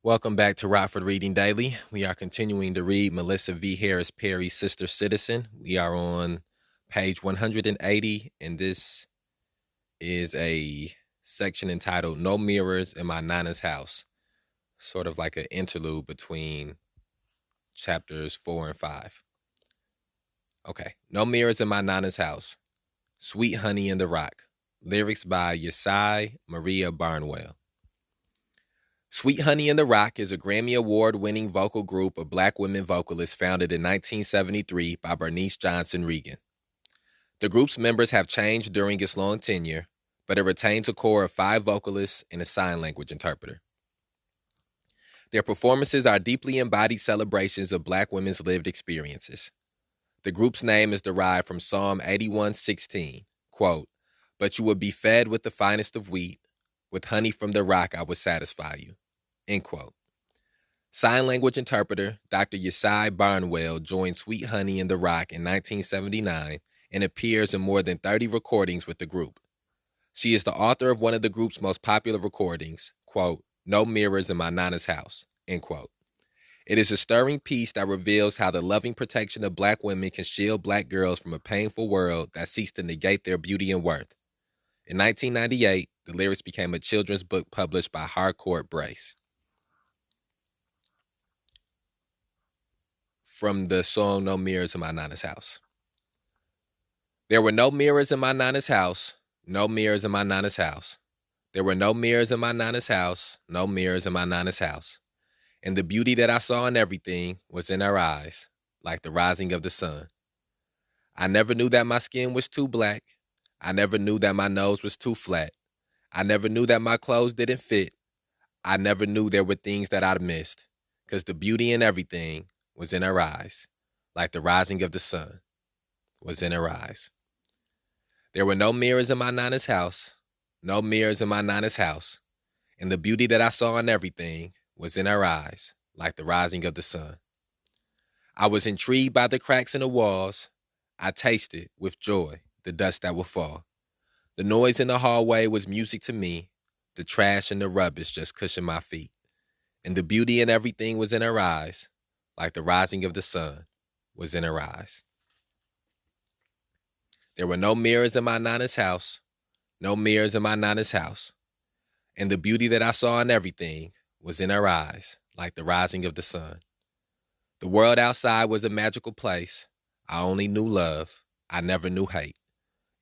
Welcome back to Rockford Reading Daily. We are continuing to read Melissa V. Harris Perry's Sister Citizen. We are on page 180, and this is a section entitled No Mirrors in My Nana's House, sort of like an interlude between chapters 4 and 5. Okay, No Mirrors in My Nana's House, Sweet Honey in the Rock, lyrics by Yesai Maria Barnwell. Sweet Honey in the Rock is a Grammy Award-winning vocal group of black women vocalists founded in 1973 by Bernice Johnson Regan. The group's members have changed during its long tenure, but it retains a core of 5 vocalists and a sign language interpreter. Their performances are deeply embodied celebrations of black women's lived experiences. The group's name is derived from Psalm 81:16, quote, "But you will be fed with the finest of wheat, with honey from the rock I will satisfy you." End quote. Sign language interpreter Dr. Yesai Barnwell joined Sweet Honey in the Rock in 1979 and appears in more than 30 recordings with the group. She is the author of one of the group's most popular recordings, quote, "No Mirrors in My Nana's House," end quote. It is a stirring piece that reveals how the loving protection of black women can shield black girls from a painful world that seeks to negate their beauty and worth. In 1998, the lyrics became a children's book published by Harcourt Brace. From the song No Mirrors in My Nana's House. There were no mirrors in my Nana's house, no mirrors in my Nana's house. There were no mirrors in my Nana's house, no mirrors in my Nana's house. And the beauty that I saw in everything was in her eyes, like the rising of the sun. I never knew that my skin was too black. I never knew that my nose was too flat. I never knew that my clothes didn't fit. I never knew there were things that I'd missed, 'cause the beauty in everything was in her eyes, like the rising of the sun was in her eyes. There were no mirrors in my Nana's house, no mirrors in my Nana's house, and the beauty that I saw in everything was in her eyes, like the rising of the sun. I was intrigued by the cracks in the walls. I tasted, with joy, the dust that would fall. The noise in the hallway was music to me. The trash and the rubbish just cushioned my feet. And the beauty in everything was in her eyes, like the rising of the sun was in her eyes. There were no mirrors in my Nana's house, no mirrors in my Nana's house, and the beauty that I saw in everything was in her eyes, like the rising of the sun. The world outside was a magical place. I only knew love. I never knew hate.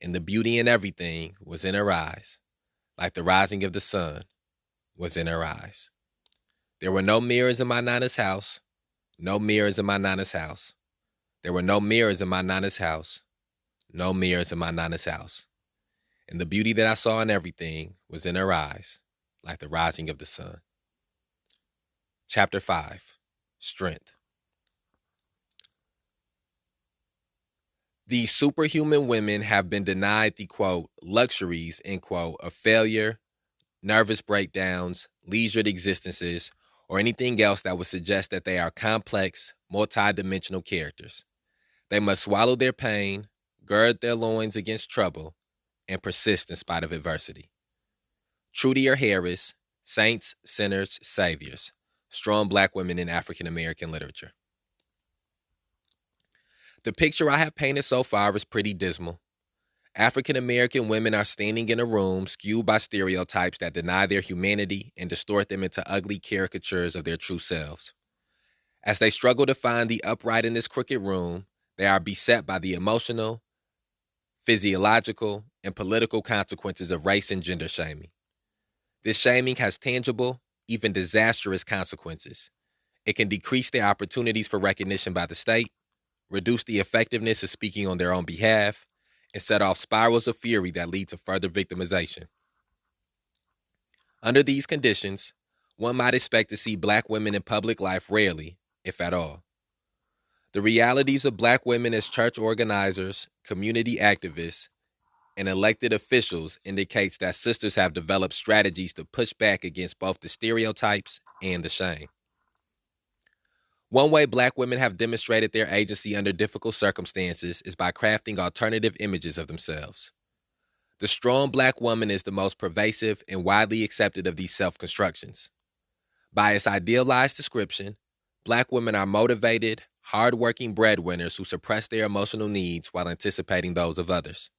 And the beauty in everything was in her eyes, like the rising of the sun was in her eyes. There were no mirrors in my Nana's house, no mirrors in my Nana's house. There were no mirrors in my Nana's house, no mirrors in my Nana's house. And the beauty that I saw in everything was in her eyes, like the rising of the sun. Chapter 5, Strength. These superhuman women have been denied the, quote, luxuries, end quote, of failure, nervous breakdowns, leisured existences, or anything else that would suggest that they are complex, multidimensional characters. They must swallow their pain, gird their loins against trouble, and persist in spite of adversity. Trudier Harris, Saints, Sinners, Saviors, Strong Black Women in African American Literature. The picture I have painted so far is pretty dismal. African American women are standing in a room skewed by stereotypes that deny their humanity and distort them into ugly caricatures of their true selves. As they struggle to find the upright in this crooked room, they are beset by the emotional, physiological, and political consequences of race and gender shaming. This shaming has tangible, even disastrous consequences. It can decrease their opportunities for recognition by the state, reduce the effectiveness of speaking on their own behalf, and set off spirals of fury that lead to further victimization. Under these conditions, one might expect to see black women in public life rarely, if at all. The realities of black women as church organizers, community activists, and elected officials indicates that sisters have developed strategies to push back against both the stereotypes and the shame. One way black women have demonstrated their agency under difficult circumstances is by crafting alternative images of themselves. The strong black woman is the most pervasive and widely accepted of these self-constructions. By its idealized description, Black women are motivated, hardworking breadwinners who suppress their emotional needs while anticipating those of others.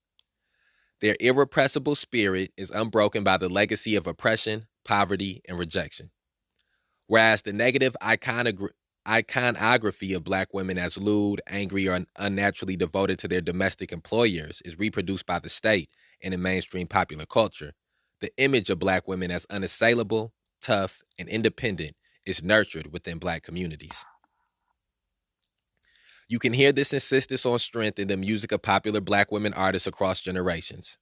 Their irrepressible spirit is unbroken by the legacy of oppression, poverty, and rejection. Whereas the negative iconography of Black women as lewd, angry, or unnaturally devoted to their domestic employers is reproduced by the state and in mainstream popular culture, the image of Black women as unassailable, tough, and independent is nurtured within Black communities. You can hear this insistence on strength in the music of popular Black women artists across generations.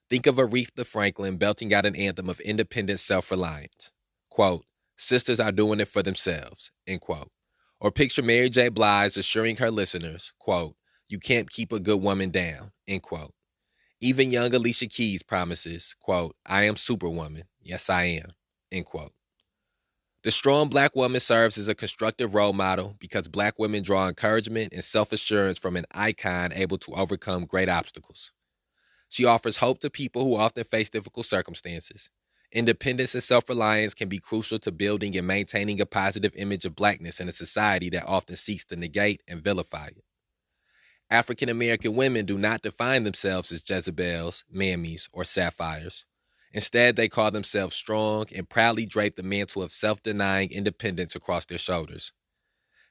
Think of Aretha Franklin belting out an anthem of independent self-reliance. Quote, "Sisters are doing it for themselves," end quote. Or picture Mary J. Blige assuring her listeners, quote, "You can't keep a good woman down," end quote. Even young Alicia Keys promises, quote, "I am Superwoman. Yes, I am," end quote. The strong Black woman serves as a constructive role model because Black women draw encouragement and self-assurance from an icon able to overcome great obstacles. She offers hope to people who often face difficult circumstances. Independence and self-reliance can be crucial to building and maintaining a positive image of Blackness in a society that often seeks to negate and vilify it. African American women do not define themselves as Jezebels, Mammies, or Sapphires. Instead, they call themselves strong and proudly drape the mantle of self-denying independence across their shoulders.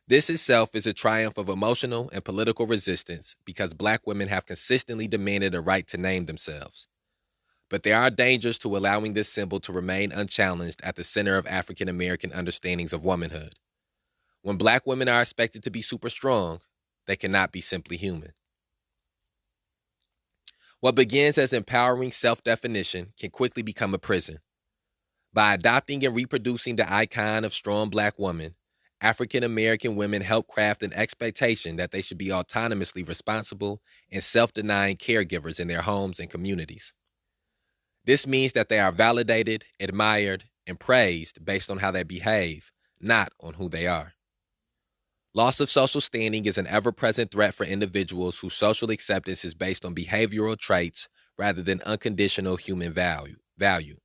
This itself is a triumph of emotional and political resistance because Black women have consistently demanded a right to name themselves. But there are dangers to allowing this symbol to remain unchallenged at the center of African American understandings of womanhood. When Black women are expected to be super strong, they cannot be simply human. What begins as empowering self-definition can quickly become a prison. By adopting and reproducing the icon of strong Black woman, African American women help craft an expectation that they should be autonomously responsible and self-denying caregivers in their homes and communities. This means that they are validated, admired, and praised based on how they behave, not on who they are. Loss of social standing is an ever-present threat for individuals whose social acceptance is based on behavioral traits rather than unconditional human value.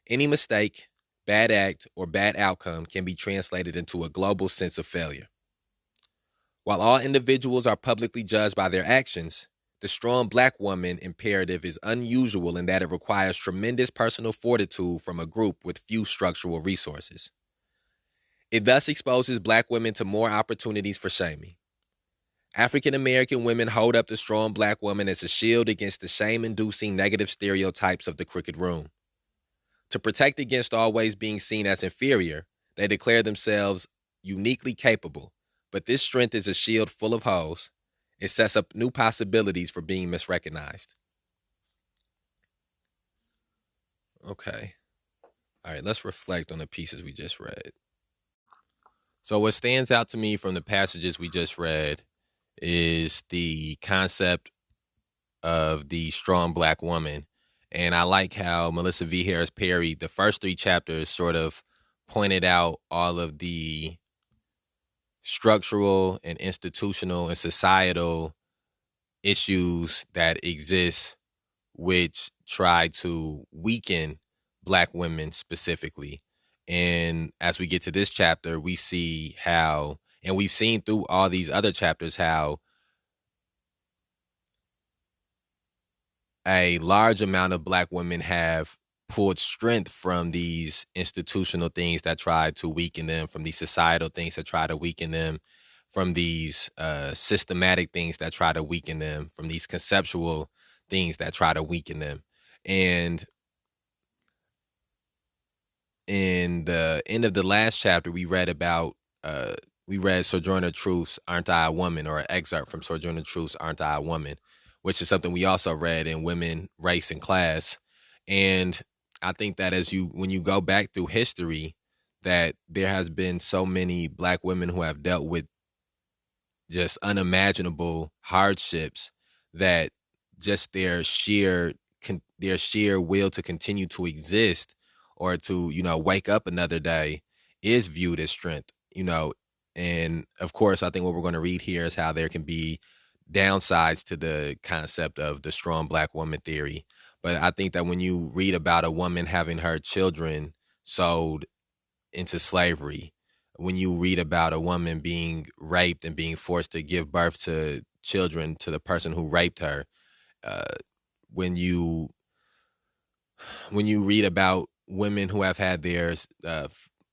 Any mistake, bad act, or bad outcome can be translated into a global sense of failure. While all individuals are publicly judged by their actions, the strong Black woman imperative is unusual in that it requires tremendous personal fortitude from a group with few structural resources. It thus exposes Black women to more opportunities for shaming. African American women hold up the strong Black woman as a shield against the shame-inducing negative stereotypes of the crooked room. To protect against always being seen as inferior, they declare themselves uniquely capable, but this strength is a shield full of holes. It sets up new possibilities for being misrecognized. Okay. All right, let's reflect on the pieces we just read. So what stands out to me from the passages we just read is the concept of the strong Black woman. And I like how Melissa V. Harris Perry, the first 3 chapters, sort of pointed out all of the structural and institutional and societal issues that exist which try to weaken Black women specifically. And as we get to this chapter, we see how, and we've seen through all these other chapters, how a large amount of Black women have pulled strength from these institutional things that try to weaken them, from these societal things that try to weaken them, from these systematic things that try to weaken them, from these conceptual things that try to weaken them. And in the end of the last chapter, we read Sojourner Truth's "Aren't I a Woman?" or an excerpt from Sojourner Truth's "Aren't I a Woman?", which is something we also read in Women, Race, and Class. And I think that when you go back through history, that there has been so many Black women who have dealt with just unimaginable hardships that just their sheer will to continue to exist or to, wake up another day is viewed as strength, And of course, I think what we're going to read here is how there can be downsides to the concept of the strong Black woman theory. But I think that when you read about a woman having her children sold into slavery. When you read about a woman being raped and being forced to give birth to children to the person who raped her, uh, when you when you read about women who have had their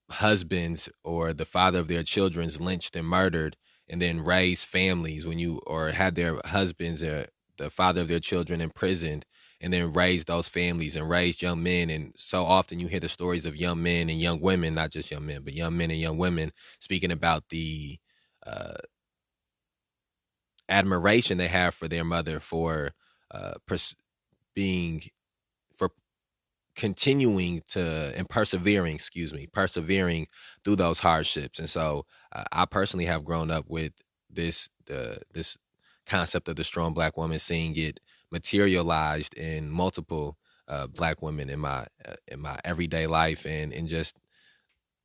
husbands or the father of their children's lynched and murdered, and then raised families, when you or had their husbands or the father of their children imprisoned, and then raised those families and raised young men. And so often you hear the stories of young men and young women, not just young men, but young men and young women speaking about the uh, admiration they have for their mother for being for continuing to and persevering through those hardships. And so I personally have grown up with this concept of the strong black woman, seeing it materialized in multiple black women in my everyday life, and in just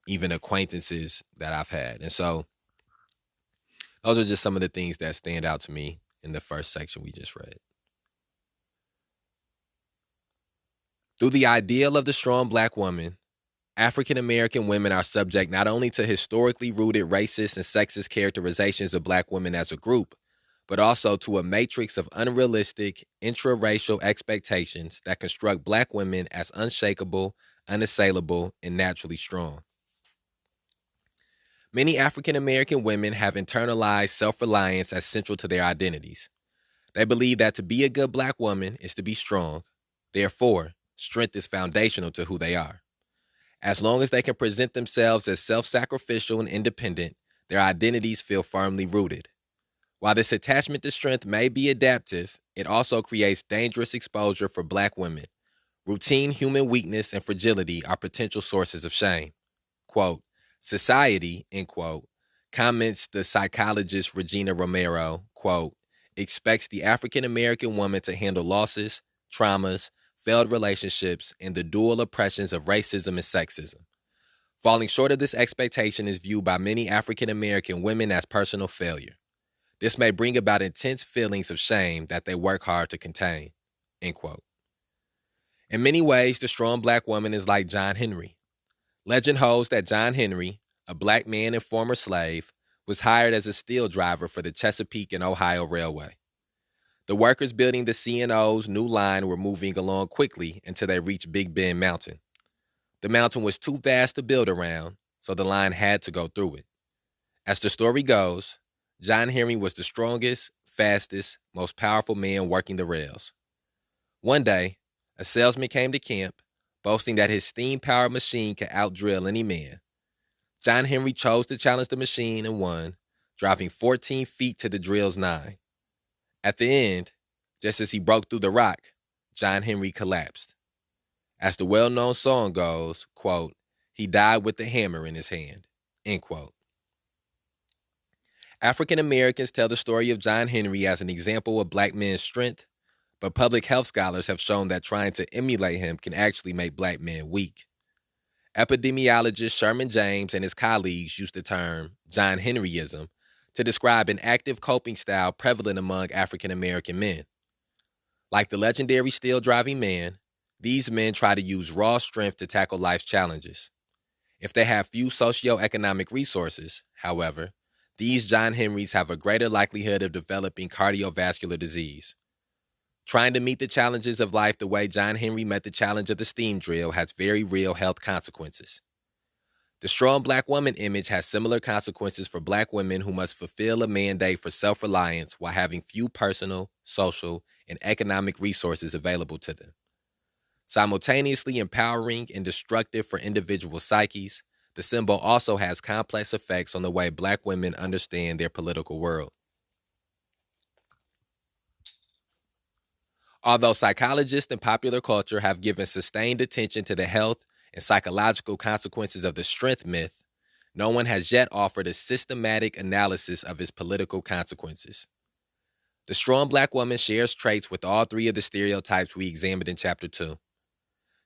even acquaintances that I've had. And so those are just some of the things that stand out to me in the first section we just read. Through the ideal of the strong black woman, African American women are subject not only to historically rooted racist and sexist characterizations of black women as a group, but also to a matrix of unrealistic, intraracial expectations that construct black women as unshakable, unassailable, and naturally strong. Many African American women have internalized self-reliance as central to their identities. They believe that to be a good black woman is to be strong. Therefore, strength is foundational to who they are. As long as they can present themselves as self-sacrificial and independent, their identities feel firmly rooted. While this attachment to strength may be adaptive, it also creates dangerous exposure for black women. Routine human weakness and fragility are potential sources of shame. Quote, society, end quote, comments the psychologist Regina Romero, quote, expects the African American woman to handle losses, traumas, failed relationships, and the dual oppressions of racism and sexism. Falling short of this expectation is viewed by many African American women as personal failure. This may bring about intense feelings of shame that they work hard to contain, end quote. In many ways, the strong black woman is like John Henry. Legend holds that John Henry, a black man and former slave, was hired as a steel driver for the Chesapeake and Ohio Railway. The workers building the C&O's new line were moving along quickly until they reached Big Bend Mountain. The mountain was too vast to build around, so the line had to go through it. As the story goes, John Henry was the strongest, fastest, most powerful man working the rails. One day, a salesman came to camp, boasting that his steam-powered machine could outdrill any man. John Henry chose to challenge the machine and won, driving 14 feet to the drill's 9. At the end, just as he broke through the rock, John Henry collapsed. As the well-known song goes, quote, he died with the hammer in his hand, end quote. African Americans tell the story of John Henry as an example of black men's strength, but public health scholars have shown that trying to emulate him can actually make black men weak. Epidemiologist Sherman James and his colleagues used the term John Henryism to describe an active coping style prevalent among African American men. Like the legendary steel-driving man, these men try to use raw strength to tackle life's challenges. If they have few socioeconomic resources, however, these John Henrys have a greater likelihood of developing cardiovascular disease. Trying to meet the challenges of life the way John Henry met the challenge of the steam drill has very real health consequences. The strong black woman image has similar consequences for black women who must fulfill a mandate for self-reliance while having few personal, social, and economic resources available to them. Simultaneously empowering and destructive for individual psyches, the symbol also has complex effects on the way black women understand their political world. Although psychologists and popular culture have given sustained attention to the health and psychological consequences of the strength myth, no one has yet offered a systematic analysis of its political consequences. The strong black woman shares traits with all three of the stereotypes we examined in Chapter 2.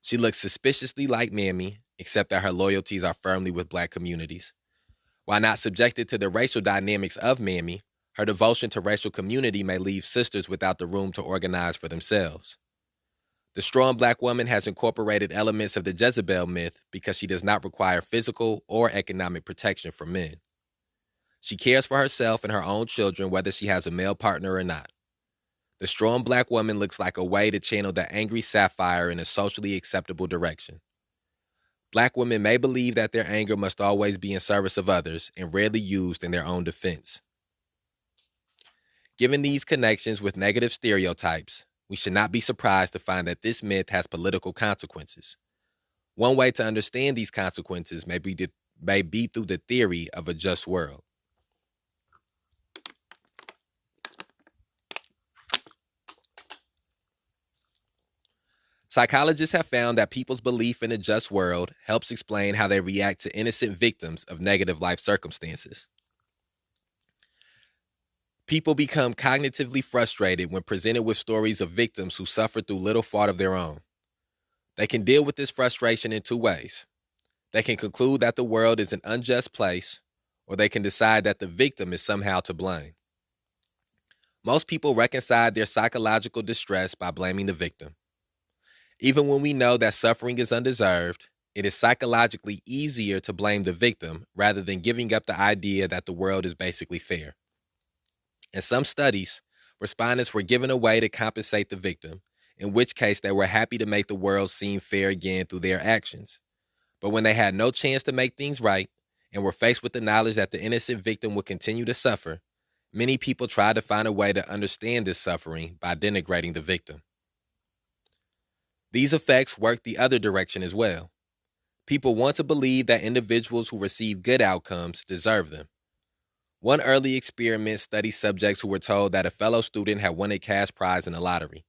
She looks suspiciously like Mammy, except that her loyalties are firmly with black communities. While not subjected to the racial dynamics of Mammy, her devotion to racial community may leave sisters without the room to organize for themselves. The strong black woman has incorporated elements of the Jezebel myth because she does not require physical or economic protection from men. She cares for herself and her own children whether she has a male partner or not. The strong black woman looks like a way to channel the angry sapphire in a socially acceptable direction. Black women may believe that their anger must always be in service of others and rarely used in their own defense. Given these connections with negative stereotypes, we should not be surprised to find that this myth has political consequences. One way to understand these consequences may be through the theory of a just world. Psychologists have found that people's belief in a just world helps explain how they react to innocent victims of negative life circumstances. People become cognitively frustrated when presented with stories of victims who suffered through little fault of their own. They can deal with this frustration in two ways. They can conclude that the world is an unjust place, or they can decide that the victim is somehow to blame. Most people reconcile their psychological distress by blaming the victim. Even when we know that suffering is undeserved, it is psychologically easier to blame the victim rather than giving up the idea that the world is basically fair. In some studies, respondents were given a way to compensate the victim, in which case they were happy to make the world seem fair again through their actions. But when they had no chance to make things right and were faced with the knowledge that the innocent victim would continue to suffer, many people tried to find a way to understand this suffering by denigrating the victim. These effects work the other direction as well. People want to believe that individuals who receive good outcomes deserve them. One early experiment studied subjects who were told that a fellow student had won a cash prize in a lottery.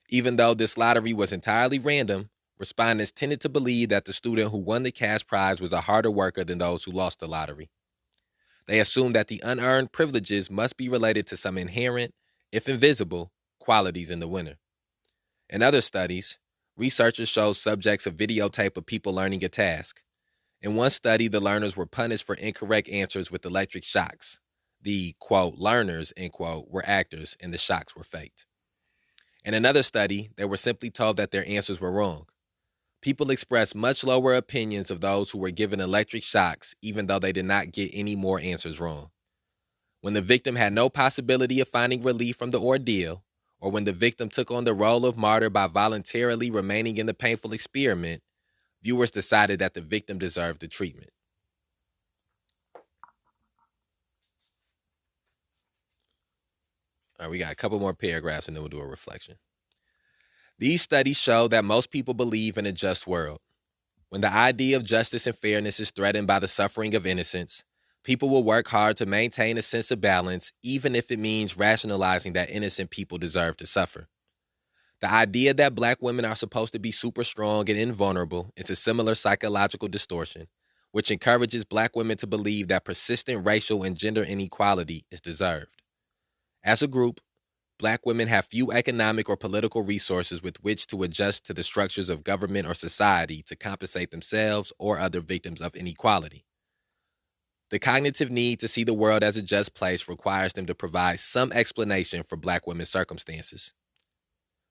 Even though this lottery was entirely random, respondents tended to believe that the student who won the cash prize was a harder worker than those who lost the lottery. They assumed that the unearned privileges must be related to some inherent, if invisible, qualities in the winner. In other studies, researchers showed subjects a videotape of people learning a task. In one study, the learners were punished for incorrect answers with electric shocks. The, quote, learners, end quote, were actors and the shocks were faked. In another study, they were simply told that their answers were wrong. People expressed much lower opinions of those who were given electric shocks, even though they did not get any more answers wrong. When the victim had no possibility of finding relief from the ordeal, or when the victim took on the role of martyr by voluntarily remaining in the painful experiment, viewers decided that the victim deserved the treatment. All right, we got a couple more paragraphs and then we'll do a reflection. These studies show that most people believe in a just world. When the idea of justice and fairness is threatened by the suffering of innocence, people will work hard to maintain a sense of balance, even if it means rationalizing that innocent people deserve to suffer. The idea that black women are supposed to be super strong and invulnerable is a similar psychological distortion, which encourages black women to believe that persistent racial and gender inequality is deserved. As a group, black women have few economic or political resources with which to adjust to the structures of government or society to compensate themselves or other victims of inequality. The cognitive need to see the world as a just place requires them to provide some explanation for black women's circumstances.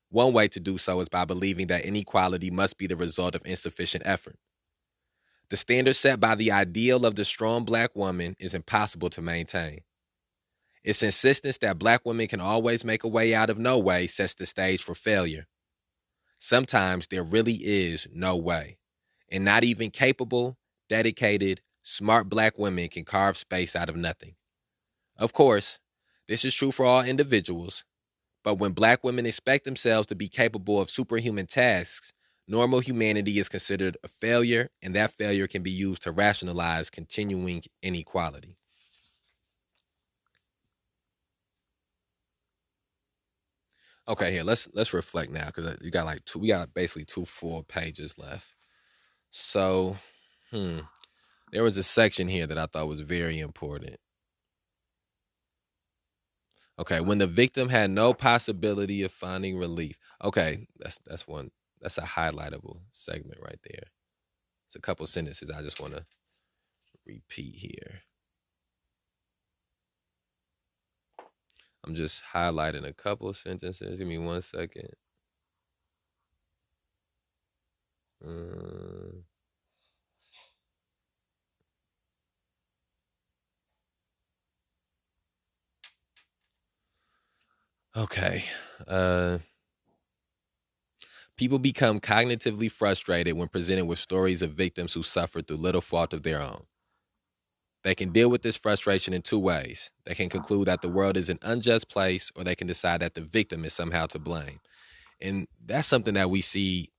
One way to do so is by believing that inequality must be the result of insufficient effort. The standard set by the ideal of the strong black woman is impossible to maintain. Its insistence that black women can always make a way out of no way sets the stage for failure. Sometimes there really is no way, and not even capable, dedicated, smart black women can carve space out of nothing. Of course, this is true for all individuals, but when black women expect themselves to be capable of superhuman tasks, normal humanity is considered a failure, and that failure can be used to rationalize continuing inequality. Okay, here let's reflect now because you got like we got basically 2 full pages left. So, there was a section here that I thought was very important. Okay, when the victim had no possibility of finding relief. Okay, that's one. That's a highlightable segment right there. It's a couple sentences I just want to repeat here. I'm just highlighting a couple sentences. Give me 1 second. Mm, okay. Uh, People become cognitively frustrated when presented with stories of victims who suffered through little fault of their own. They can deal with this frustration in two ways. They can conclude that the world is an unjust place, or they can decide that the victim is somehow to blame. And that's something that we see,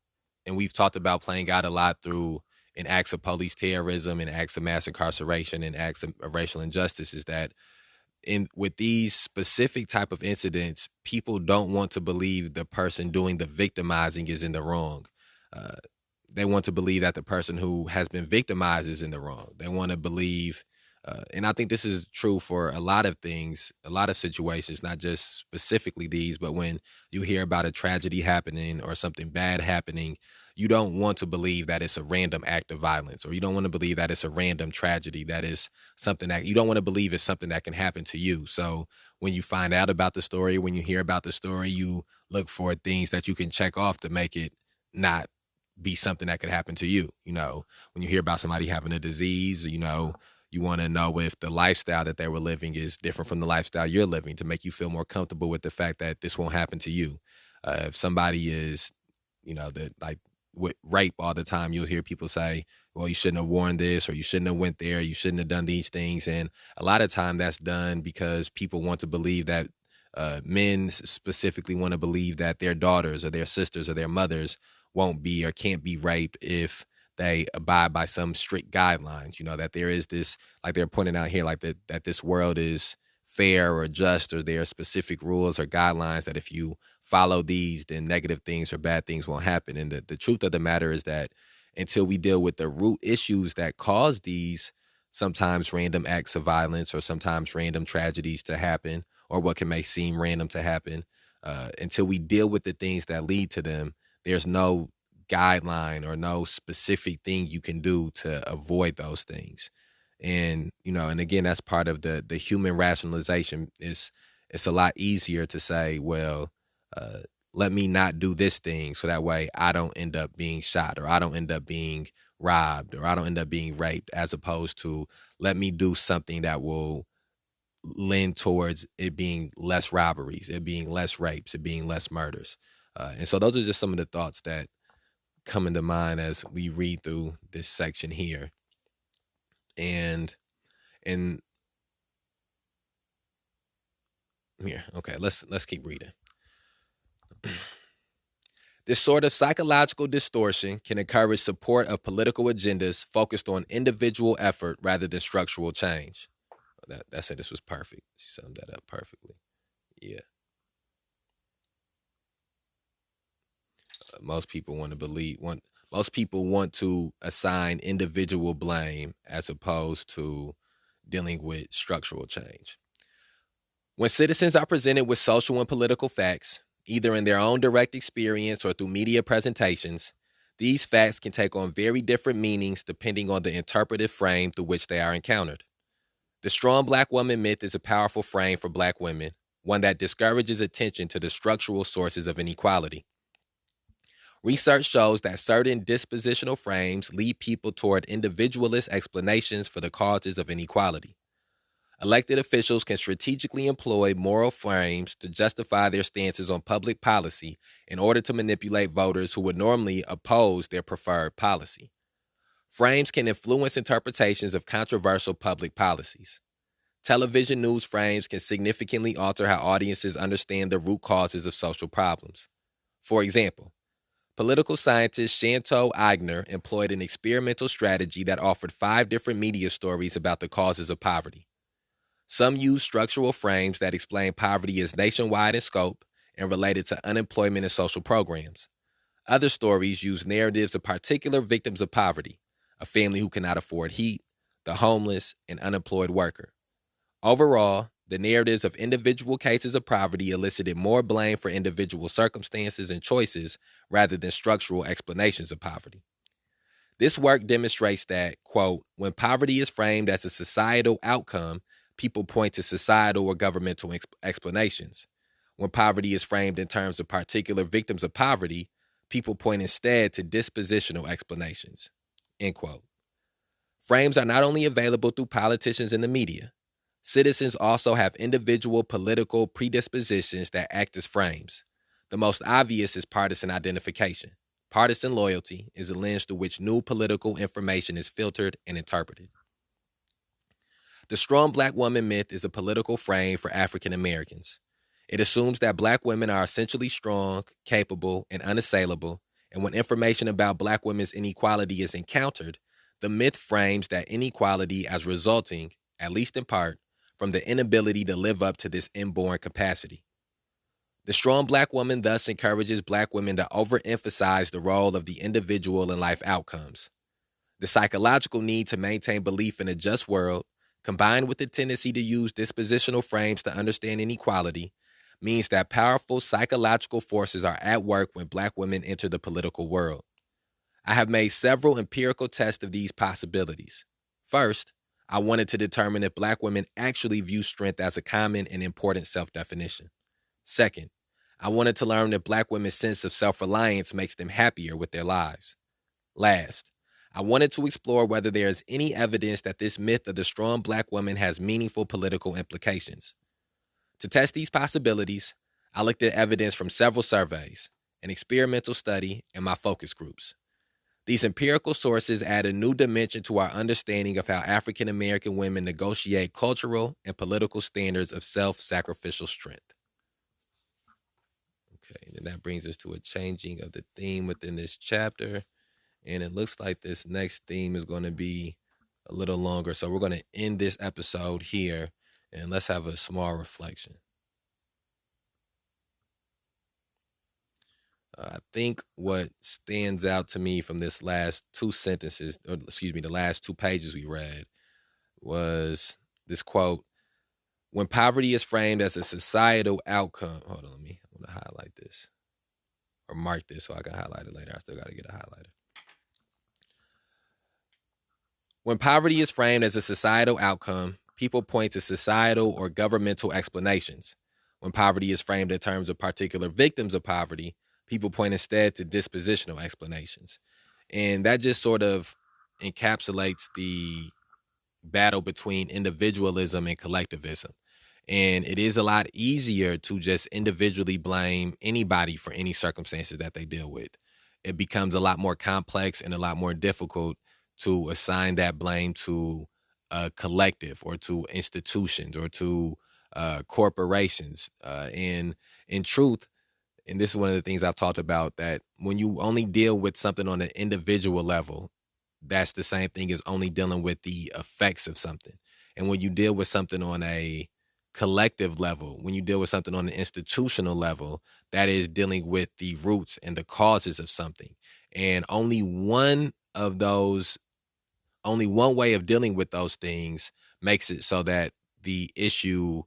and we've talked about playing God a lot through in acts of police terrorism and acts of mass incarceration and acts of racial injustice, is that in with these specific type of incidents, people don't want to believe the person doing the victimizing is in the wrong. Uh, they want to believe that the person who has been victimized is in the wrong. They want to believe, and I think this is true for a lot of things, a lot of situations, not just specifically these, but when you hear about a tragedy happening or something bad happening, you don't want to believe that it's a random act of violence, or you don't want to believe that it's a random tragedy, that is something that you don't want to believe is something that can happen to you. So when you find out about the story, when you hear about the story, you look for things that you can check off to make it not be something that could happen to you. You know, when you hear about somebody having a disease, you know, you want to know if the lifestyle that they were living is different from the lifestyle you're living to make you feel more comfortable with the fact that this won't happen to you. If somebody is, you know, that like with rape all the time, you'll hear people say, well, you shouldn't have worn this, or you shouldn't have went there, you shouldn't have done these things. And a lot of time that's done because people want to believe that men specifically want to believe that their daughters or their sisters or their mothers won't be or can't be raped if they abide by some strict guidelines. You know, that there is this, like they're pointing out here, like that this world is fair or just, or there are specific rules or guidelines that if you follow these, then negative things or bad things won't happen. And the truth of the matter is that until we deal with the root issues that cause these sometimes random acts of violence or sometimes random tragedies to happen, or what can may seem random to happen, until we deal with the things that lead to them, there's no guideline or no specific thing you can do to avoid those things. And you know, and again, that's part of the human rationalization. Is it's a lot easier to say, well, uh, let me not do this thing so that way I don't end up being shot, or I don't end up being robbed, or I don't end up being raped, as opposed to let me do something that will lend towards it being less robberies, it being less rapes, it being less murders. And so those are just some of the thoughts that come into mind as we read through this section here. And here, okay, let's keep reading. This sort of psychological distortion can encourage support of political agendas focused on individual effort rather than structural change. That said, this was perfect. She summed that up perfectly. Yeah. Most people want to believe want Most people want to assign individual blame as opposed to dealing with structural change. When citizens are presented with social and political facts, either in their own direct experience or through media presentations, these facts can take on very different meanings depending on the interpretive frame through which they are encountered. The strong black woman myth is a powerful frame for black women, one that discourages attention to the structural sources of inequality. Research shows that certain dispositional frames lead people toward individualist explanations for the causes of inequality. Elected officials can strategically employ moral frames to justify their stances on public policy in order to manipulate voters who would normally oppose their preferred policy. Frames can influence interpretations of controversial public policies. Television news frames can significantly alter how audiences understand the root causes of social problems. For example, political scientist Shanto Eigner employed an experimental strategy that offered 5 different media stories about the causes of poverty. Some use structural frames that explain poverty as nationwide in scope and related to unemployment and social programs. Other stories use narratives of particular victims of poverty, a family who cannot afford heat, the homeless, and unemployed worker. Overall, the narratives of individual cases of poverty elicited more blame for individual circumstances and choices rather than structural explanations of poverty. This work demonstrates that, quote, when poverty is framed as a societal outcome, people point to societal or governmental explanations. When poverty is framed in terms of particular victims of poverty, People point instead to dispositional explanations, end quote. Frames are not only available through politicians and the media. Citizens also have individual political predispositions that act as frames. The most obvious is partisan identification. Partisan loyalty is a lens through which new political information is filtered and interpreted. The strong black woman myth is a political frame for African Americans. It assumes that black women are essentially strong, capable, and unassailable, and when information about black women's inequality is encountered, the myth frames that inequality as resulting, at least in part, from the inability to live up to this inborn capacity. The strong black woman thus encourages black women to overemphasize the role of the individual in life outcomes. The psychological need to maintain belief in a just world, combined with the tendency to use dispositional frames to understand inequality, means that powerful psychological forces are at work when black women enter the political world. I have made several empirical tests of these possibilities. First, I wanted to determine if black women actually view strength as a common and important self-definition. Second, I wanted to learn if black women's sense of self-reliance makes them happier with their lives. Last, I wanted to explore whether there is any evidence that this myth of the strong black woman has meaningful political implications. To test these possibilities, I looked at evidence from several surveys, an experimental study, and my focus groups. These empirical sources add a new dimension to our understanding of how African American women negotiate cultural and political standards of self-sacrificial strength. Okay, then that brings us to a changing of the theme within this chapter. And it looks like this next theme is going to be a little longer. So we're going to end this episode here, and let's have a small reflection. I think what stands out to me from this last two sentences, or excuse me, the last 2 pages we read, was this quote: when poverty is framed as a societal outcome. Hold on, I'm going to highlight this or mark this so I can highlight it later. I still got to get a highlighter. When poverty is framed as a societal outcome, people point to societal or governmental explanations. When poverty is framed in terms of particular victims of poverty, people point instead to dispositional explanations. And that just sort of encapsulates the battle between individualism and collectivism. And it is a lot easier to just individually blame anybody for any circumstances that they deal with. It becomes a lot more complex and a lot more difficult to assign that blame to a collective or to institutions or to corporations. And in truth, and this is one of the things I've talked about, that when you only deal with something on an individual level, that's the same thing as only dealing with the effects of something. And when you deal with something on a collective level, when you deal with something on an institutional level, that is dealing with the roots and the causes of something. And only one way of dealing with those things makes it so that the issue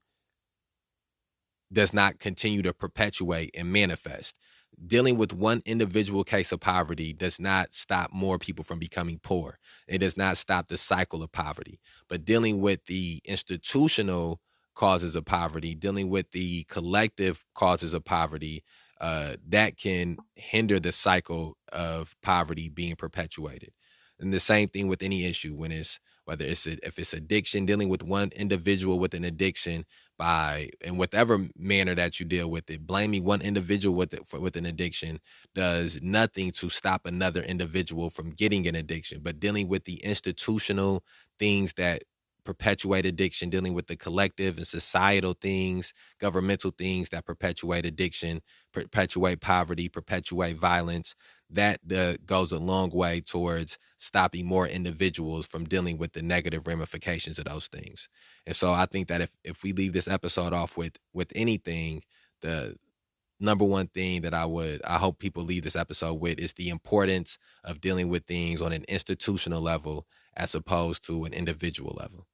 does not continue to perpetuate and manifest. Dealing with one individual case of poverty does not stop more people from becoming poor. It does not stop the cycle of poverty. But dealing with the institutional causes of poverty, dealing with the collective causes of poverty, that can hinder the cycle of poverty being perpetuated. And the same thing with any issue if it's addiction, dealing with one individual with an addiction in whatever manner that you deal with it, blaming one individual with an addiction does nothing to stop another individual from getting an addiction. But dealing with the institutional things that perpetuate addiction, dealing with the collective and societal things, governmental things that perpetuate addiction, perpetuate poverty, perpetuate violence, that goes a long way towards stopping more individuals from dealing with the negative ramifications of those things. And so I think that if we leave this episode off with anything, the number one thing that I hope people leave this episode with is the importance of dealing with things on an institutional level as opposed to an individual level.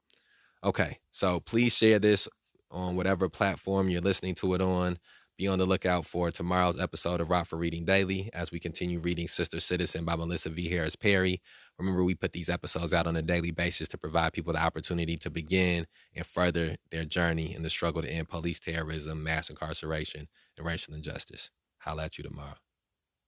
Okay, so please share this on whatever platform you're listening to it on. Be on the lookout for tomorrow's episode of Rockford Reading Daily as we continue reading Sister Citizen by Melissa V. Harris Perry. Remember, we put these episodes out on a daily basis to provide people the opportunity to begin and further their journey in the struggle to end police terrorism, mass incarceration, and racial injustice. Holla at you tomorrow.